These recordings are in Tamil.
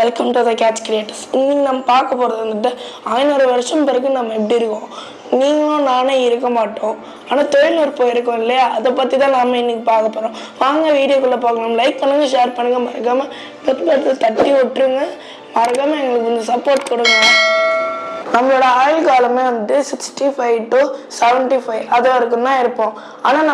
Welcome to the catch creators. இன்னைக்கு நம்ம பார்க்க போகிறது வந்துட்டு 500 வருஷம் பிறகு நம்ம எப்படி இருக்கோம். நீங்களும் நானே இருக்க மாட்டோம், ஆனால் தொழில்நுட்பம் இருக்கும் இல்லையா, அதை பற்றி தான் நாம் இன்னைக்கு பார்க்க போகிறோம். வாங்க வீடியோக்குள்ளே பார்க்கலாம். லைக் பண்ணுங்கள், ஷேர் பண்ணுங்கள், மறக்காமல் பெற்று தட்டி விட்டுருங்க. மறக்காமல் எங்களுக்கு கொஞ்சம் சப்போர்ட் கொடுங்க. நம்மளோட ஆயுள் காலமே வந்துட்டு 65 to 75 அது வரைக்கும் தான் இருப்போம். ஆனால்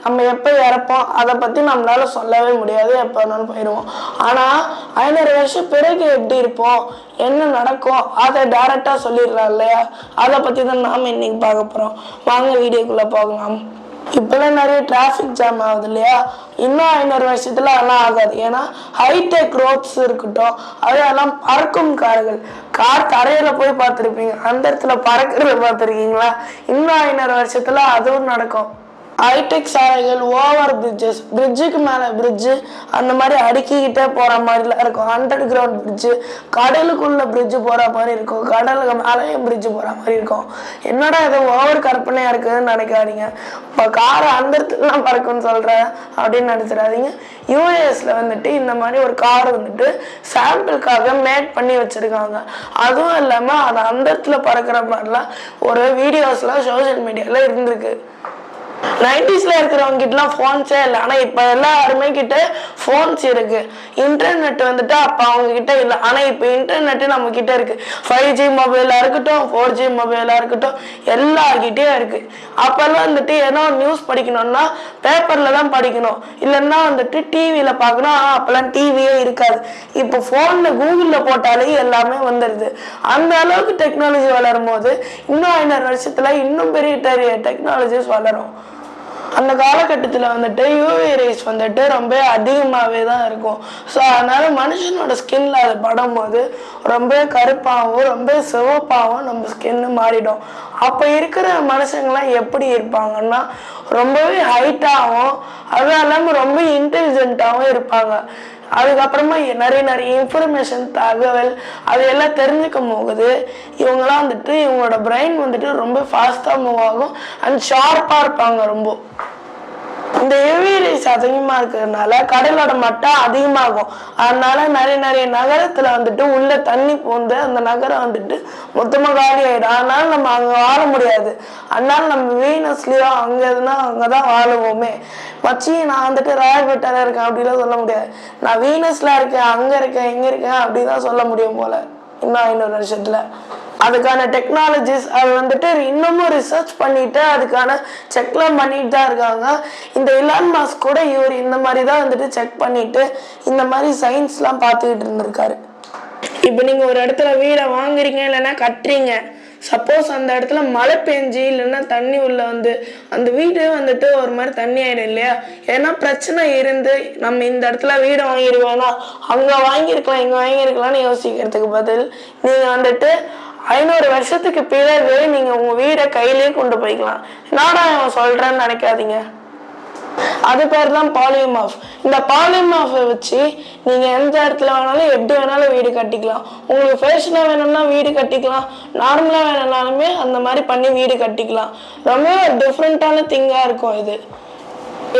நம்ம எப்போ இறப்போம் அதை பற்றி நம்மளால சொல்லவே முடியாது, எப்போ வேணாலும் போயிடுவோம். ஆனால் 500 வருஷம் பிறகு எப்படி இருப்போம், என்ன நடக்கும், அதை டைரெக்டாக சொல்லிடலாம் இல்லையா. அதை பற்றி தான் நாம் இன்னைக்கு பார்க்க போகிறோம். வாங்க வீடியோக்குள்ளே போகலாம். இப்போல்லாம் நிறைய டிராஃபிக் ஜாம் ஆகுது இல்லையா, இன்னும் 500 வருஷத்துல அதெல்லாம் ஆகாது. ஏன்னா ஹைடெக் ரோட்ஸ் இருக்கட்டும், அதெல்லாம் பறக்கும் கார்கள். கார் தரையில போய் பார்த்துருப்பீங்க, அந்த இடத்துல பறக்கிறத பார்த்துருக்கீங்களா? இன்னும் 500 வருஷத்துல அதுவும் நடக்கும். ஹைடெக் சாலைகள், ஓவர் பிரிட்ஜஸ், பிரிட்ஜுக்கு மேலே பிரிட்ஜு, அந்த மாதிரி அடுக்கிக்கிட்டே போகிற மாதிரிலாம் இருக்கும். அண்டர் கிரவுண்ட் பிரிட்ஜு, கடலுக்குள்ள பிரிட்ஜு போகிற மாதிரி இருக்கும், கடலுக்கு மேலேயும் பிரிட்ஜு போகிற மாதிரி இருக்கும். என்னடா இது ஓவர் கற்பனையாக இருக்குதுன்னு நினைக்காதீங்க. இப்போ காரை அந்த இடத்துலலாம் பறக்குன்னு சொல்கிறேன் அப்படின்னு நினச்சிடாதீங்க. யூஎஸ்ல வந்துட்டு இந்த மாதிரி ஒரு கார் வந்துட்டு சாம்பிளுக்காக மேட் பண்ணி வச்சுருக்காங்க. அதுவும் இல்லாமல் அது அந்த இடத்துல பறக்கிற மாதிரிலாம் ஒரு வீடியோஸ்லாம் சோஷியல் மீடியாவில் இருந்திருக்கு. 90ஸ்ல இருக்கிறவங்க கிட்டலாம் ஃபோன்ஸே இல்லை, ஆனால் இப்போ எல்லாருமே கிட்ட ஃபோன்ஸ் இருக்கு. இன்டர்நெட் வந்துட்டு அப்போ அவங்க கிட்ட இல்லை, ஆனால் இப்போ இன்டர்நெட்டு நம்ம கிட்ட இருக்கு. 5G மொபைலாக இருக்கட்டும், 4G மொபைலாக இருக்கட்டும், எல்லார்கிட்டையும் இருக்கு. அப்போல்லாம் வந்துட்டு ஏதோ நியூஸ் படிக்கணும்னா பேப்பரில் தான் படிக்கணும், இல்லைன்னா வந்துட்டு டிவியில் பார்க்கணும். ஆனால் அப்போல்லாம் டிவியே இருக்காது. இப்போ ஃபோனில் கூகுளில் போட்டாலே எல்லாமே வந்துடுது. அந்த அளவுக்கு டெக்னாலஜி வளரும் போது இன்னும் 500 வருஷத்துல இன்னும் பெரிய டெக்னாலஜிஸ் வளரும். அந்த காலகட்டத்தில் வந்துட்டு யூவி ரேஸ் வந்துட்டு ரொம்ப அதிகமாகவே தான் இருக்கும். ஸோ அதனால மனுஷனோட ஸ்கின்ல அது படும் போது ரொம்ப கருப்பாகவும் ரொம்ப சிவப்பாகவும் நம்ம ஸ்கின்னு மாறிடும். அப்போ இருக்கிற மனுஷங்களாம் எப்படி இருப்பாங்கன்னா ரொம்பவே ஹைட்டாகவும் அதுவும் இல்லாமல் ரொம்ப இன்டெலிஜென்ட்டாகவும் இருப்பாங்க. அதுக்கப்புறமா நிறைய இன்ஃபர்மேஷன், தகவல் அது எல்லாம் தெரிஞ்சுக்க போகுது. இவங்கெல்லாம் வந்துட்டு இவங்களோட பிரெயின் வந்துட்டு ரொம்ப ஃபாஸ்ட்டாக மூவ் ஆகும் அண்ட் ஷார்ப்பாக இருப்பாங்க ரொம்ப. இந்த யூவி ரேஸ் அதிகமாக இருக்கிறதுனால கடலோட மட்டம் அதிகமாகும். அதனால நிறைய நகரத்தில் வந்துட்டு உள்ள தண்ணி போந்து அந்த நகரம் வந்துட்டு மொத்தமாக காலி ஆகிடும். அதனால நம்ம அங்கே வாழ முடியாது. அதனால நம்ம வீனஸ்லேயோ அங்கே எதுனா அங்கே தான் வாழுவோமே. மச்சி நான் வந்துட்டு ராயல்பேட்டையில் இருக்கேன் அப்படிலாம் சொல்ல முடியாது. நான் வீனஸில் இருக்கேன், அங்கே இருக்கேன், இங்கே இருக்கேன் அப்படி தான் சொல்ல முடியும் போல் இன்னும் 500 வருஷத்தில். அதுக்கான டெக்னாலஜிஸ் அது வந்துட்டு இன்னமும் ரிசர்ச் பண்ணிட்டு அதுக்கான செக்லாம் பண்ணிட்டு தான் இருக்காங்க. இந்த எலான் மாஸ்க் கூட இவர் இந்த மாதிரி தான் வந்துட்டு செக் பண்ணிட்டு இந்த மாதிரி சயின்ஸ்லாம் பார்த்துக்கிட்டு இருந்திருக்காரு. இப்போ நீங்கள் ஒரு இடத்துல வீடை வாங்குறீங்க இல்லைன்னா கட்டுறீங்க, சப்போஸ் அந்த இடத்துல மழை பெஞ்சு இல்லைன்னா தண்ணி உள்ள வந்து அந்த வீடு வந்துட்டு ஒரு மாதிரி தண்ணி ஆயிடும் இல்லையா. ஏன்னா பிரச்சனை இருந்து நம்ம இந்த இடத்துல வீடு வாங்கிடுவேன்னா அங்கே வாங்கியிருக்கலாம் இங்கே வாங்கியிருக்கலாம்னு யோசிக்கிறதுக்கு பதில் நீங்கள் வந்துட்டு 500 வருஷத்துக்கு பிறகு நீங்கள் உங்கள் வீடை கையிலேயே கொண்டு போய்க்கலாம். என்னடா அவன் சொல்கிறேன்னு நினைக்காதீங்க. அது பேர் தான் பாலிமார்ஃப். இந்த பாலிமார்ஃபை வச்சு நீங்கள் எந்த இடத்துல வேணாலும் எப்படி வேணாலும் வீடு கட்டிக்கலாம். உங்களுக்கு ஃபேஷனாக வேணும்னா வீடு கட்டிக்கலாம், நார்மலாக வேணும்னாலுமே அந்த மாதிரி பண்ணி வீடு கட்டிக்கலாம். ரொம்ப டிஃப்ரெண்ட்டான திங்காக இருக்கும் இது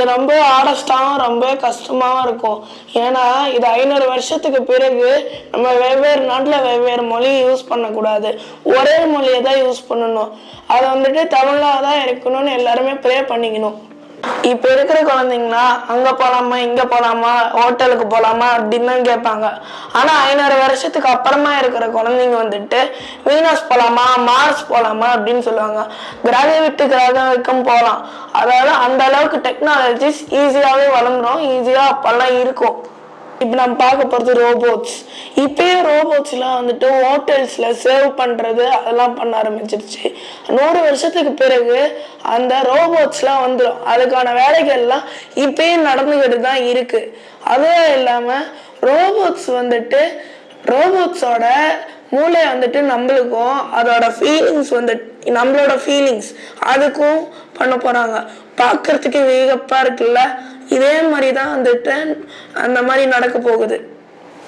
ரொம்ப ஆடஸ்டாகவும் ரொம்ப கஷ்டமாகவும் இருக்கும். ஏன்னா இது 500 வருஷத்துக்கு பிறகு நம்ம வெவ்வேறு நாட்டில் வெவ்வேறு மொழி யூஸ் பண்ணக்கூடாது, ஒரே மொழியை தான் யூஸ் பண்ணணும். அதை வந்துட்டு தமிழாக தான் இருக்கணும்னு எல்லாருமே ப்ரே பண்ணிக்கணும். இப்போ இருக்கிற குழந்தைங்களா அங்கே போகலாமா இங்கே போகலாமா ஹோட்டலுக்கு போகலாமா அப்படின்னு தான் கேட்பாங்க. ஆனால் 500 வருஷத்துக்கு அப்புறமா இருக்கிற குழந்தைங்க வந்துட்டு வீனஸ் போகலாமா மார்ஸ் போகலாமா அப்படின்னு சொல்லுவாங்க. கிரகம் விட்டு கிரகம் போகலாம். அதாவது அந்த அளவுக்கு டெக்னாலஜிஸ் ஈஸியாகவே வளர்ந்துடும், ஈஸியாக அப்போல்லாம் இருக்கும். இப்போ நம்ம பார்க்க போகிறது ரோபோட்ஸ். இப்போயே ரோபோட்ஸ்லாம் வந்துட்டு ஹோட்டல்ஸில் சேவ் பண்ணுறது அதெல்லாம் பண்ண ஆரம்பிச்சிருச்சு. 100 வருஷத்துக்கு பிறகு அந்த ரோபோட்ஸ்லாம் வந்துடும். அதுக்கான வேலைகள்லாம் இப்போயே நடந்துக்கிட்டு தான் இருக்குது. அதுவும் இல்லாமல் ரோபோட்ஸோட மூளை வந்துட்டு நம்மளுக்கும் அதோட ஃபீலிங்ஸ் வந்துட்டு நம்மளோட ஃபீலிங்ஸ் அதுக்கும் பண்ண போகிறாங்க. பார்க்கறதுக்கு வியப்பாக இருக்குல்ல. இதே மாதிரி தான் வந்துட்டு அந்த மாதிரி நடக்க போகுது.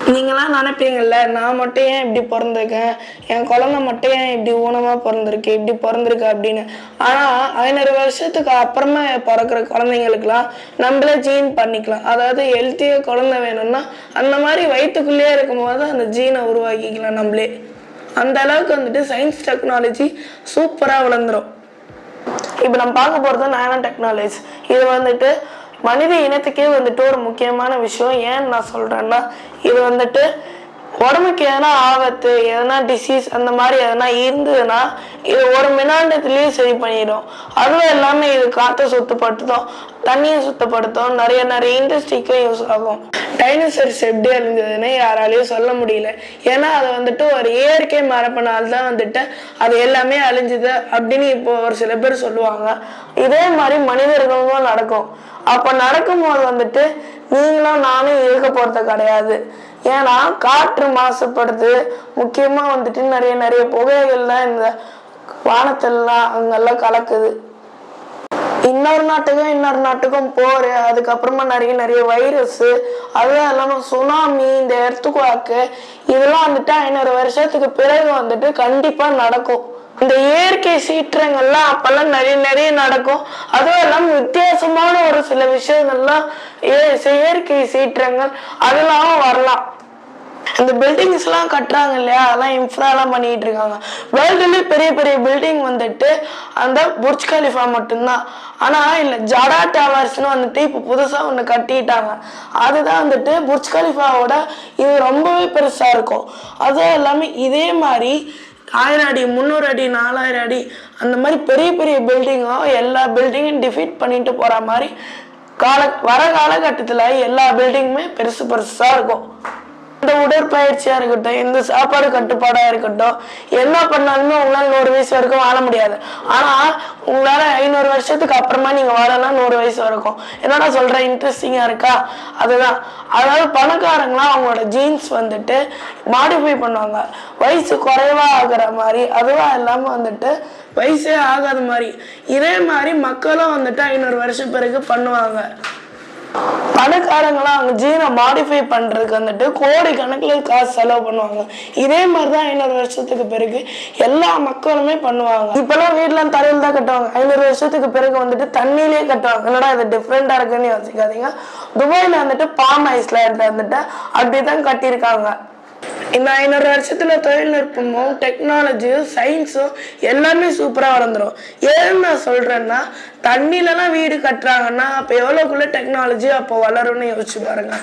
நீங்களாம் நினைப்பீங்கல்ல, நான் மட்டும் ஏன் இப்படி பொறந்திருக்கேன், என் குழந்தை மட்டும் ஏன் இப்படி ஊனமா பொறந்திருக்கு, இப்படி பொறந்திருக்கு அப்படின்னு. ஆனா 500 வருஷத்துக்கு அப்புறமா பிறக்கிற குழந்தைங்களுக்குலாம் நம்மளே ஜீன் பண்ணிக்கலாம். அதாவது ஹெல்த்தியா குழந்தை வேணும்னா அந்த மாதிரி வயிற்றுக்குள்ளேயே இருக்கும்போது அந்த ஜீனை உருவாக்கிக்கலாம் நம்மளே. அந்த அளவுக்கு வந்துட்டு சயின்ஸ் டெக்னாலஜி சூப்பராக வளர்ந்துரும். இப்போ நம்ம பார்க்க போகிறது நானோ டெக்னாலஜி. இது வந்துட்டு மனித இனத்துக்கே வந்துட்டு ஒரு முக்கியமான விஷயம். ஏன்னு நான் சொல்கிறேன்னா, இது வந்துட்டு உடம்புக்கு எதனா ஆபத்து, எதனா டிசீஸ் அந்த மாதிரி எதனா இருந்ததுன்னா இது ஒரு மினாண்டத்துலேயே சரி பண்ணிடும். அதுவும் எல்லாமே இது காற்றை சுத்தப்படுத்தும், தண்ணியை சுத்தப்படுத்தும், நிறைய இண்டஸ்ட்ரிக்கும் யூஸ் ஆகும். டைனோசர்ஸ் எப்படி அழிஞ்சதுன்னு யாராலையும் சொல்ல முடியல. ஏன்னா அது வந்துட்டு ஒரு இயற்கை மரபுனால்தான் வந்துட்டு அது எல்லாமே அழிஞ்சுது அப்படின்னு இப்போ ஒரு சில பேர் சொல்லுவாங்க. இதே மாதிரி மனிதர்களும் நடக்கும். அப்போ நடக்கும்போது வந்துட்டு நீங்களும் நானும் இருக்க போகிறது கிடையாது. ஏன்னா காற்று மாசுபடுது, முக்கியமாக வந்துட்டு நிறைய புகைகள்லாம் இந்த வானத்திலாம் அங்கெல்லாம் கலக்குது. இன்னொரு நாட்டுக்கும் போர், அதுக்கப்புறமா நிறைய வைரஸ், அதுவும் இல்லாமல் சுனாமி, இந்த எர்த்குவாக்கு இதெல்லாம் வந்துட்டு 500 வருஷத்துக்கு பிறகு வந்துட்டு கண்டிப்பாக நடக்கும். இந்த இயற்கை சீற்றங்கள்லாம் அப்பெல்லாம் நிறைய நடக்கும். அதுவும் இல்லாமல் வித்தியாசமான ஒரு சில விஷயங்கள்லாம் இயற்கை சீற்றங்கள் அதெல்லாம் வரலாம். இந்த பில்டிங்ஸ்லாம் கட்டுறாங்க இல்லையா, அதெல்லாம் இன்ஃப்ராலாம் பண்ணிட்டு இருக்காங்க. வேர்ல்டுலேயே பெரிய பில்டிங் வந்துட்டு அந்த புர்ஜ் கலிஃபா மட்டும்தான். ஆனால் இல்லை, ஜடா டவர்ஸ்னு வந்துட்டு இப்போ புதுசாக ஒன்று கட்டிட்டாங்க. அதுதான் வந்துட்டு புர்ஜ் கலிஃபாவோட இது ரொம்பவே பெருசாக இருக்கும். அதுவும் எல்லாமே இதே மாதிரி 1000 அடி, 300 அடி, 4000 அடி அந்த மாதிரி பெரிய பில்டிங்கும் எல்லா பில்டிங்கும் டிஃபீட் பண்ணிட்டு போகிற மாதிரி வர காலகட்டத்தில் எல்லா பில்டிங்குமே பெருசாக இருக்கும். இந்த உடற்பயிற்சியா இருக்கட்டும், இந்த சாப்பாடு கட்டுப்பாடா இருக்கட்டும், என்ன பண்ணாலுமே உங்களால 100 வயசு வரைக்கும் வாழ முடியாது. ஆனா உங்களால 500 வருஷத்துக்கு அப்புறமா நீங்க வாழலாம் 100 வயசு வரைக்கும். என்னடா சொல்ற, இன்ட்ரெஸ்டிங்கா இருக்கா? அதுதான். அதாவது பணக்காரங்களாம் அவங்களோட ஜீன்ஸ் வந்துட்டு மாடிஃபை பண்ணுவாங்க, வயசு குறைவா ஆகுற மாதிரி. அதுவும் இல்லாம வந்துட்டு வயசே ஆகாத மாதிரி. இதே மாதிரி மக்களும் வந்துட்டு 500 வருஷம் பிறகு பண்ணுவாங்க. பணக்காரங்களாம் அவங்க ஜீனை மாடிஃபை பண்றதுக்கு வந்துட்டு கோடி கணக்கில் காசு செலவு பண்ணுவாங்க. இதே மாதிரிதான் 500 வருஷத்துக்கு பிறகு எல்லா மக்களுமே பண்ணுவாங்க. இப்பெல்லாம் வீட்டுலாம் தரையில் தான் கட்டுவாங்க. 500 வருஷத்துக்கு பிறகு வந்துட்டு தண்ணியிலே கட்டுவாங்க. என்னடா இது டிஃப்ரெண்டா இருக்குன்னு யோசிக்காதீங்க. துபாயில வந்துட்டு பாம் ஐஸ்லாண்ட்ல வந்துட்டு அப்படிதான் கட்டியிருக்காங்க. இந்த 500 வருஷத்துல தொழில்நுட்பமும் டெக்னாலஜியும் சயின்ஸும் எல்லாமே சூப்பராக வளர்ந்துடும். ஏன்னு நான் சொல்றேன்னா, தண்ணிலலாம் வீடு கட்டுறாங்கன்னா அப்போ எவ்வளோக்குள்ள டெக்னாலஜி அப்போ வளரும்னு யோசிச்சு பாருங்க.